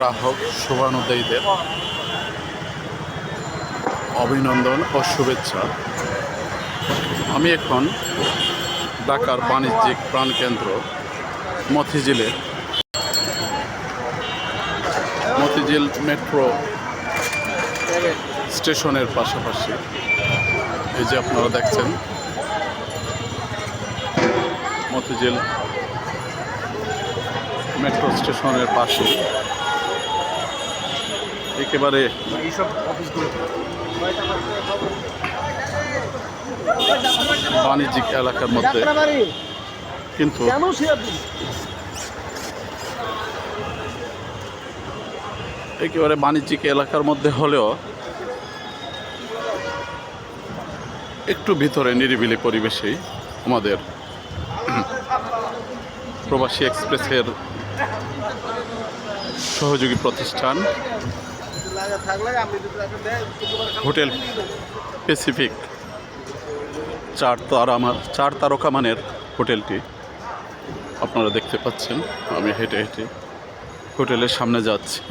গ্রাহক শুভানুদ্দায়ীদের অভিনন্দন ও শুভেচ্ছা। আমি এখন ঢাকার বাণিজ্যিক প্রাণকেন্দ্র মতিঝিল মেট্রো স্টেশনের পাশাপাশি এই যে আপনারা দেখছেন মতিঝিল মেট্রো স্টেশনের পাশে একেবারে বাণিজ্যিক এলাকার মধ্যে, কিন্তু একেবারে বাণিজ্যিক এলাকার মধ্যে হলেও একটু ভিতরে নিরিবিলি পরিবেশেই আমাদের প্রবাসী এক্সপ্রেসের সহযোগী প্রতিষ্ঠান হোটেল প্যাসিফিক চার তারকা মানের হোটেলটি আপনারা দেখতে পাচ্ছেন। আমি হেঁটে হেঁটে হোটেলের সামনে যাচ্ছি।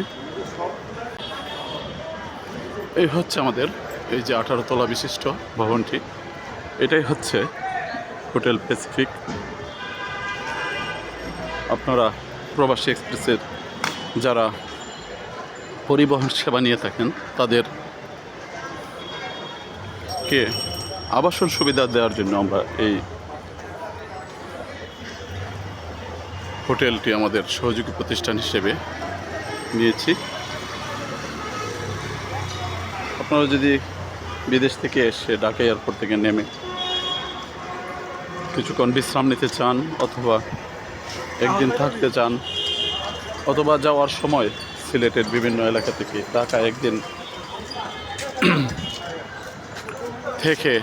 এই হচ্ছে আমাদের এই যে 18 তলা বিশিষ্ট ভবনটি, এটাই হচ্ছে হোটেল প্যাসিফিক। আপনারা প্রবাসী এক্সপ্রেসের যারা পরিবহন সেবা নিয়ে থাকেন তাদেরকে আবাসন সুবিধা দেওয়ার জন্য আমরা এই হোটেলটি আমাদের সহযোগী প্রতিষ্ঠান হিসেবে নিয়েছি। আপনারা যদি বিদেশ থেকে এসে ঢাকা এয়ারপোর্ট থেকে নেমে কিছুক্ষণ বিশ্রাম নিতে চান, অথবা একদিন থাকতে চান, অথবা যাওয়ার সময় সিলেটের বিভিন্ন এলাকা থেকে ঢাকা একদিন থেকে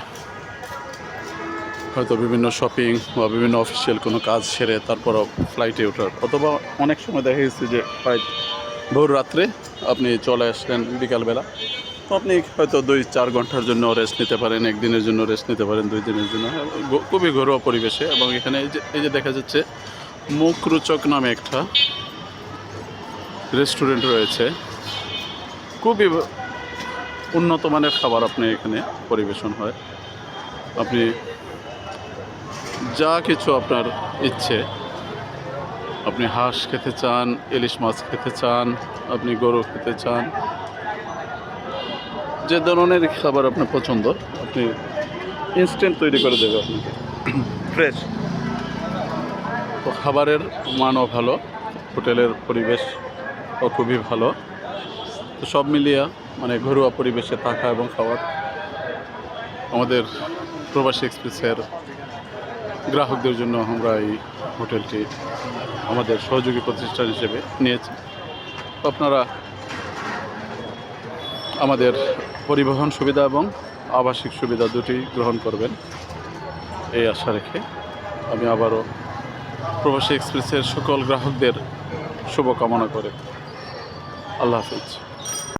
হয়তো বিভিন্ন শপিং বা বিভিন্ন অফিসিয়াল কোনো কাজ সেরে তারপরও ফ্লাইটে ওঠার, অথবা অনেক সময় দেখা গেছে যে ফ্লাইট ভোর রাত্রে আপনি চলে আসলেন বিকালবেলা, তো আপনি হয়তো 2-4 ঘন্টার জন্য রেস্ট নিতে পারেন, একদিনের জন্য রেস্ট নিতে পারেন, 2 দিনের জন্য, খুবই ঘরোয়া পরিবেশে। এবং এখানে এই যে দেখা যাচ্ছে মুখরোচক নামে একটা রেস্টুরেন্ট রয়েছে, খুবই উন্নত মানের খাবার আপনি এখানে পরিবেশন হয়। আপনি যা কিছু আপনার ইচ্ছে, আপনি হাঁস খেতে চান, ইলিশ মাছ খেতে চান, আপনি গরু খেতে চান, যে ধরনের খাবার আপনার পছন্দ আপনি ইনস্ট্যান্ট তৈরি করে দেবে আপনাকে, ফ্রেশ। তো খাবারের মানও ভালো, হোটেলের পরিবেশও খুবই ভালো। তো সব মিলিয়ে মানে ঘরোয়া পরিবেশে থাকা এবং খাওয়ার আমাদের প্রবাসী এক্সপ্রেসের গ্রাহকদের জন্য আমরা এই হোটেলটি আমাদের সহযোগী প্রতিষ্ঠান হিসেবে নিয়েছি। আপনারা আমাদের পরিবহন সুবিধা এবং আবাসিক সুবিধা দুটি গ্রহণ করবেন এই আশা রেখে আমি আবারও প্রবাসী এক্সপ্রেসের সকল গ্রাহকদের শুভকামনা করে আল্লাহ হাফিজ।